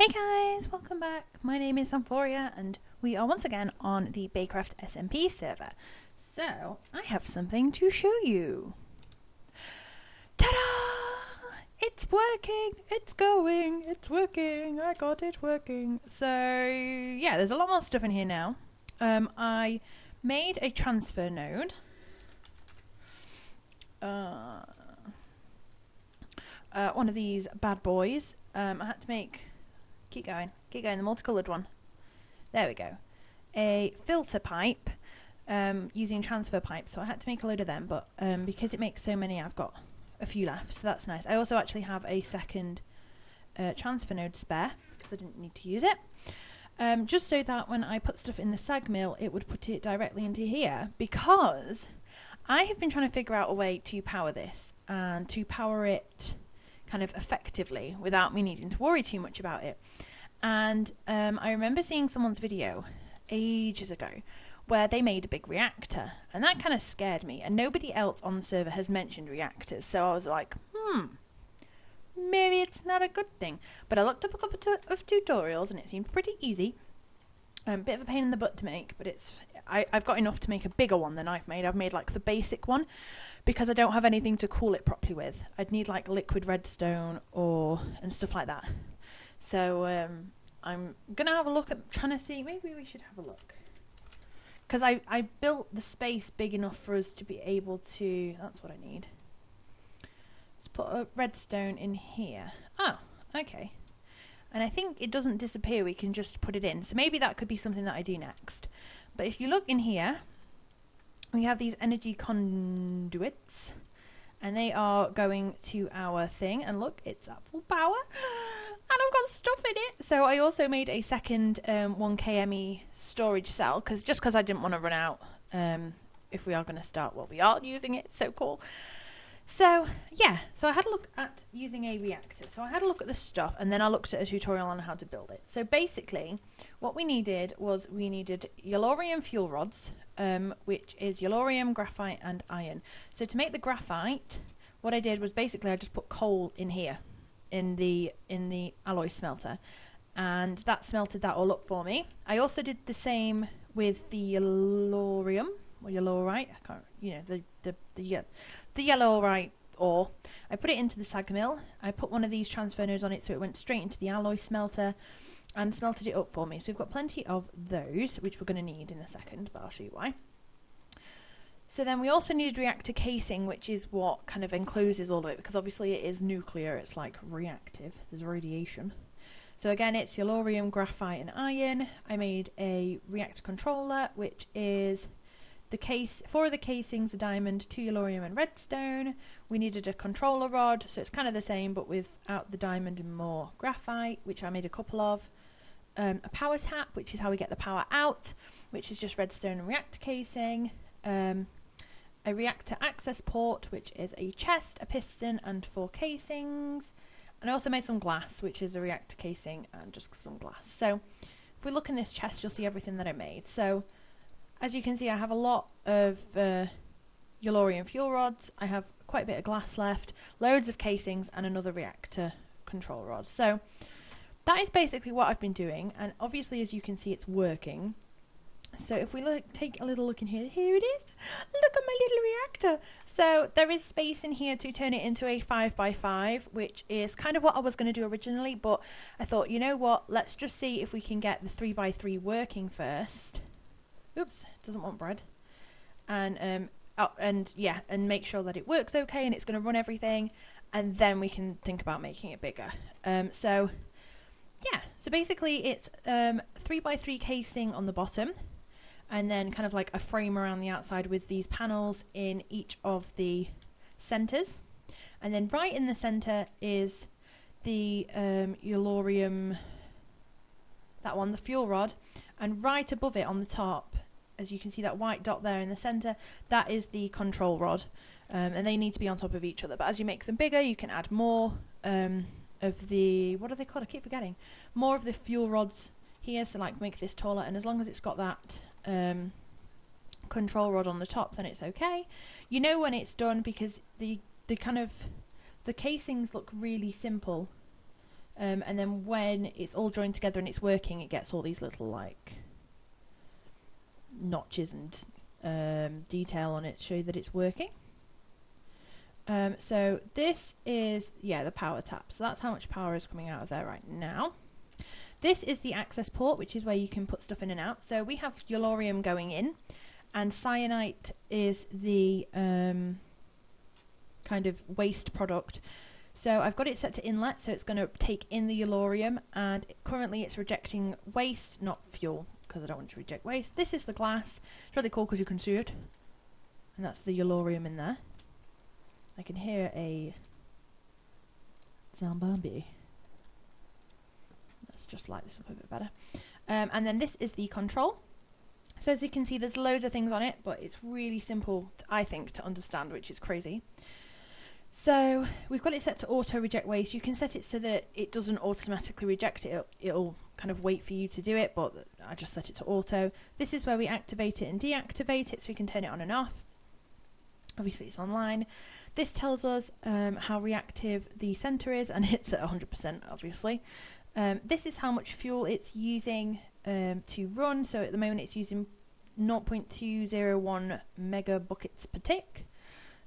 Hey guys, welcome back. My name is Amphoria and we are once again on the Baycraft SMP server. So, I have something to show you. Ta-da! It's working! It's going! It's working! I got it working! So, yeah, there's a lot more stuff in here now. I made a transfer node. One of these bad boys. I had to make... Keep going, the multicoloured one. There we go. A filter pipe using transfer pipes. So I had to make a load of them, but because it makes so many, I've got a few left. So that's nice. I also actually have a second transfer node spare because I didn't need to use it. Just so that when I put stuff in the sag mill, it would put it directly into here, because I have been trying to figure out a way to power this and to power it kind of effectively without me needing to worry too much about it. And I remember seeing someone's video ages ago where they made a big reactor, and that kind of scared me, and nobody else on the server has mentioned reactors, so I was like, maybe it's not a good thing. But I looked up a couple of tutorials and it seemed pretty easy. A bit of a pain in the butt to make, but I've got enough to make a bigger one than I've made. I've made like the basic one because I don't have anything to cool it properly with. I'd need like liquid redstone and stuff like that. So I'm gonna have a look at trying to see. Maybe we should have a look, because I built the space big enough for us to be able to. That's what I need. Let's put a redstone in here. Oh, okay. And I think it doesn't disappear, we can just put it in. So maybe that could be something that I do next. But if you look in here, we have these energy conduits. And they are going to our thing. And look, it's at full power. And I've got stuff in it. So I also made a second 1kme storage cell. Just because I didn't want to run out if we are going to start. Well, we are using it. It's so cool. So, yeah, so I had a look at using a reactor. So I had a look at the stuff, and then I looked at a tutorial on how to build it. So basically, what we needed was yellorium fuel rods, which is yellorium, graphite, and iron. So to make the graphite, what I did was basically I just put coal in here, in the alloy smelter, and that smelted that all up for me. I also did the same with the yellorium, or yellorite, I can't, the yellorite ore. I put it into the sag mill. I put one of these transfer nodes on it so it went straight into the alloy smelter and smelted it up for me. So we've got plenty of those, which we're going to need in a second, but I'll show you why. So then we also needed reactor casing, which is what kind of encloses all of it, because obviously it is nuclear, it's like reactive, there's radiation. So again, it's yellorium, graphite and iron. I made a reactor controller, which is four of the casings, a diamond, 2 yellorium and redstone. We needed a controller rod, so it's kind of the same but without the diamond and more graphite, which I made a couple of. A power tap, which is how we get the power out, which is just redstone and reactor casing. A reactor access port, which is a chest, a piston and 4 casings. And I also made some glass, which is a reactor casing and just some glass. So if we look in this chest, you'll see everything that I made. So as you can see, I have a lot of yellorium fuel rods. I have quite a bit of glass left, loads of casings, and another reactor control rod. So that is basically what I've been doing, and obviously, as you can see, it's working. So if we take a little look in here, here it is. Look at my little reactor. So there is space in here to turn it into a 5x5, which is kind of what I was going to do originally, but I thought, you know what, let's just see if we can get the 3x3 working first. Oops, it doesn't want bread. And make sure that it works okay and it's going to run everything, and then we can think about making it bigger. So basically it's 3x3 casing on the bottom, and then kind of like a frame around the outside with these panels in each of the centres. And then right in the centre is the yellorium, that one, the fuel rod, and right above it on the top, as you can see that white dot there in the centre, that is the control rod, and they need to be on top of each other. But as you make them bigger, you can add more of the, what are they called? I keep forgetting. More of the fuel rods here, so like make this taller, and as long as it's got that control rod on the top, then it's okay. You know when it's done because the casings look really simple And then when it's all joined together and it's working, it gets all these little like notches and detail on it to show you that it's working. So this is, the power tap. So that's how much power is coming out of there right now. This is the access port, which is where you can put stuff in and out. So we have yellorium going in, and cyanite is the kind of waste product. So I've got it set to inlet, so it's going to take in the yellorium, and currently it's rejecting waste, not fuel, because I don't want to reject waste. This is the glass. It's really cool because you can see it. And that's the yellorium in there. I can hear a zombie. Let's just light this up a bit better. And then this is the control. So as you can see, there's loads of things on it, but it's really simple, I think, to understand, which is crazy. So we've got it set to auto reject waste. You can set it so that it doesn't automatically reject it. It'll kind of wait for you to do it, but I just set it to auto. This is where we activate it and deactivate it, so we can turn it on and off. Obviously it's online. This tells us how reactive the centre is, and it's at 100%, obviously. This is how much fuel it's using to run. So at the moment it's using 0.201 mega buckets per tick,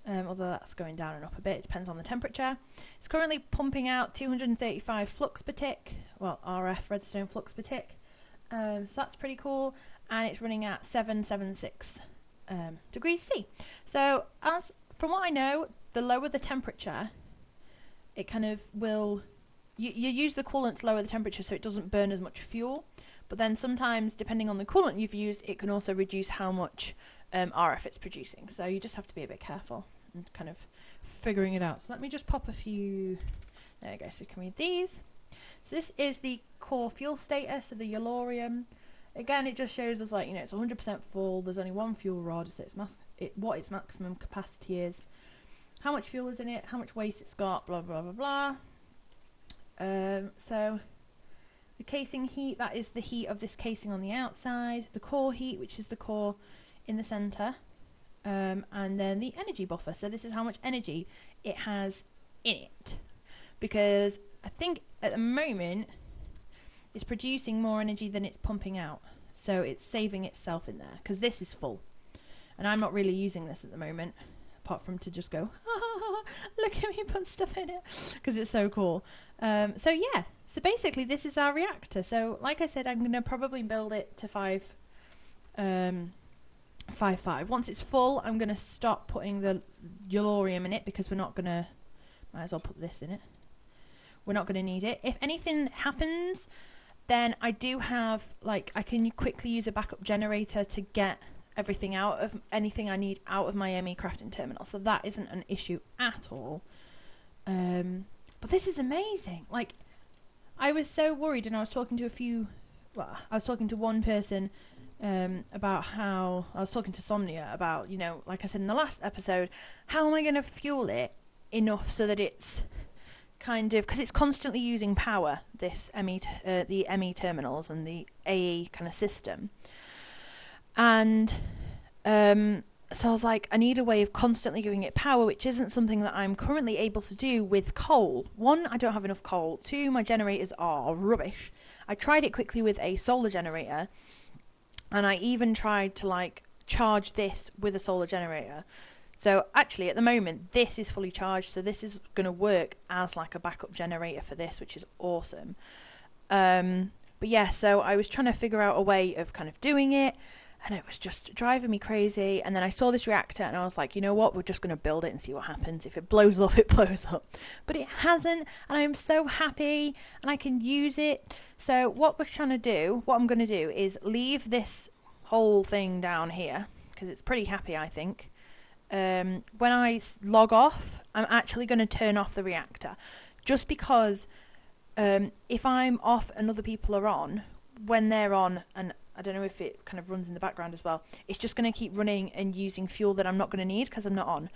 although that's going down and up a bit. It depends on the temperature. It's currently pumping out 235 flux per tick, well, RF, redstone flux per tick. So that's pretty cool. And it's running at 776 degrees C. So from what I know, the lower the temperature, it kind of will... You use the coolant to lower the temperature so it doesn't burn as much fuel. But then sometimes, depending on the coolant you've used, it can also reduce how much RF it's producing. So you just have to be a bit careful and kind of figuring it out. So let me just pop a few... There we go, so we can read these. So this is the core fuel status of the yellorium. Again, it just shows us, like, it's 100% full. There's only one fuel rod, so what its maximum capacity is, how much fuel is in it, how much waste it's got, blah, blah, blah, blah. So the casing heat, that is the heat of this casing on the outside. The core heat, which is the core in the centre. And then the energy buffer. So this is how much energy it has in it. Because I think at the moment it's producing more energy than it's pumping out. So it's saving itself in there, because this is full. And I'm not really using this at the moment, apart from to just go, look at me put stuff in it, because it's so cool. So basically this is our reactor. So like I said, I'm going to probably build it to 5.5. Once it's full, I'm going to stop putting the yellorium in it, because we're not going to, might as well put this in it. We're not going to need it. If anything happens, then I do have, like, I can quickly use a backup generator to get everything out of, anything I need out of my ME crafting terminal. So that isn't an issue at all. But this is amazing. Like, I was so worried, and I was talking to one person about how, I was talking to Somnia about, like I said in the last episode, how am I going to fuel it enough so that it's kind of, because it's constantly using power, this the ME terminals and the AE kind of system. And so I was like, I need a way of constantly giving it power, which isn't something that I'm currently able to do with coal. One, I don't have enough coal. Two, my generators are rubbish. I tried it quickly with a solar generator, and I even tried to, like, charge this with a solar generator. So actually, at the moment, this is fully charged, so this is going to work as, like, a backup generator for this, which is awesome. But yeah, so I was trying to figure out a way of kind of doing it, and it was just driving me crazy. And then I saw this reactor, and I was like, you know what, we're just going to build it and see what happens. If it blows up, it blows up. But it hasn't, and I'm so happy, and I can use it. So what I'm going to do is leave this whole thing down here, because it's pretty happy, I think. When I log off, I'm actually going to turn off the reactor, just because if I'm off and other people are on, when they're on, and I don't know if it kind of runs in the background as well, it's just going to keep running and using fuel that I'm not going to need because I'm not on.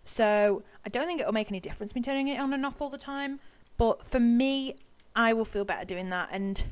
So I don't think it'll make any difference me turning it on and off all the time, but for me, I will feel better doing that. And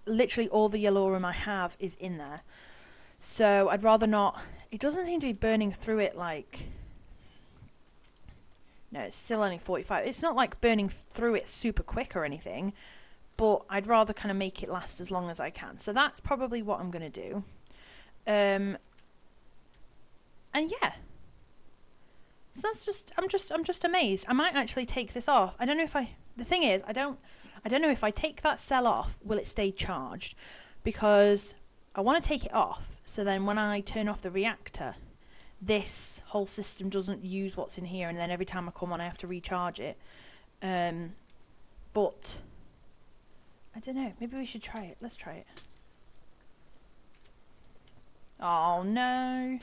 literally all the yellorium I have is in there, so I'd rather not. It doesn't seem to be burning through it like No, it's still only 45. It's not like burning through it super quick or anything, but I'd rather kind of make it last as long as I can. So that's probably what I'm going to do. And yeah. So that's just, I'm just amazed. I might actually take this off. I don't know if the thing is, I don't know if I take that cell off, will it stay charged? Because I want to take it off, so then when I turn off the reactor, this whole system doesn't use what's in here, and then every time I come on I have to recharge it. But I don't know, maybe we should try it. Let's try it. Oh no.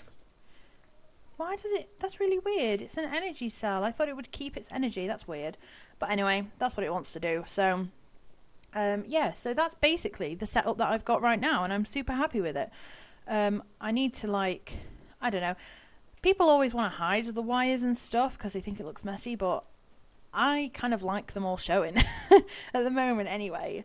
Why does it... That's really weird. It's an energy cell. I thought it would keep its energy. That's weird. But anyway, that's what it wants to do. So, yeah. So that's basically the setup that I've got right now. And I'm super happy with it. I need to, like... I don't know. People always want to hide the wires and stuff because they think it looks messy. But I kind of like them all showing. At the moment, anyway.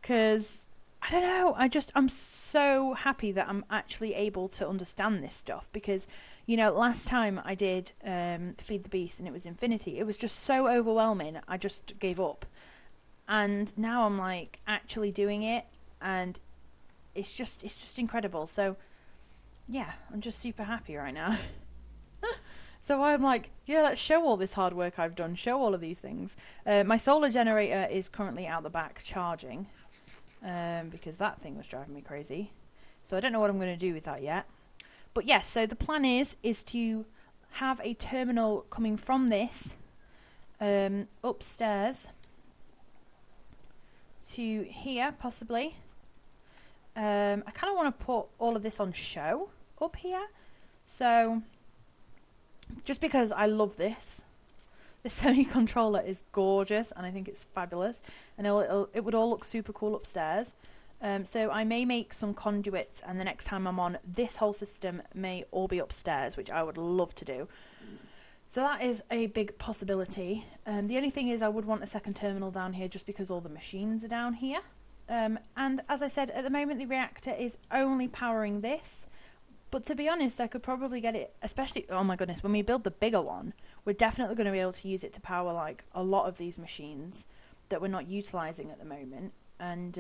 Because... I don't know, I'm so happy that I'm actually able to understand this stuff because, you know, last time I did Feed the Beast and it was Infinity, it was just so overwhelming, I just gave up. And now I'm, like, actually doing it, and it's just incredible. So, yeah, I'm just super happy right now. So I'm like, yeah, let's show all this hard work I've done, show all of these things. My solar generator is currently out the back charging. Because that thing was driving me crazy. So I don't know what I'm going to do with that yet. But yes, so the plan is to have a terminal coming from this upstairs to here, possibly. I kind of want to put all of this on show up here. So, just because I love this. This Sony controller is gorgeous, and I think it's fabulous, and it would all look super cool upstairs. So I may make some conduits, and the next time I'm on, this whole system may all be upstairs, which I would love to do. So that is a big possibility. The only thing is I would want a second terminal down here just because all the machines are down here. And as I said, at the moment the reactor is only powering this. But to be honest, I could probably get it, especially, oh my goodness, when we build the bigger one, we're definitely going to be able to use it to power, like, a lot of these machines that we're not utilising at the moment. And,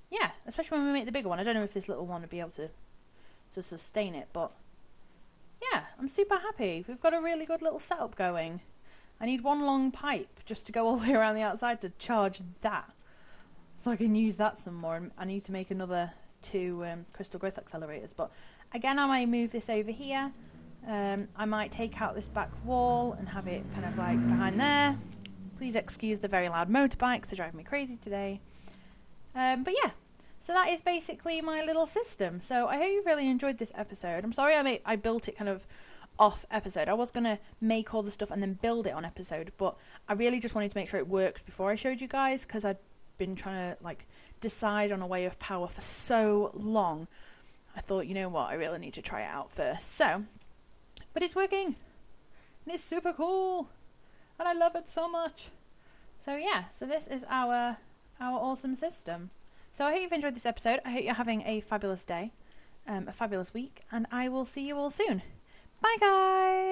yeah, especially when we make the bigger one. I don't know if this little one would be able to sustain it, but, yeah, I'm super happy. We've got a really good little setup going. I need one long pipe just to go all the way around the outside to charge that. So I can use that some more. And I need to make another 2 crystal growth accelerators, but again I might move this over here. I might take out this back wall and have it kind of like behind there. Please excuse the very loud motorbikes, they're driving me crazy today. But yeah, so that is basically my little system. So I hope you've really enjoyed this episode. I'm sorry I built it kind of off episode. I was going to make all the stuff and then build it on episode, but I really just wanted to make sure it worked before I showed you guys, because I'd been trying to like decide on a way of power for so long. I thought, you know what, I really need to try it out first. So, but it's working, and it's super cool, and I love it so much. So yeah, so this is our awesome system. So I hope you've enjoyed this episode. I hope you're having a fabulous day, a fabulous week, and I will see you all soon. Bye guys!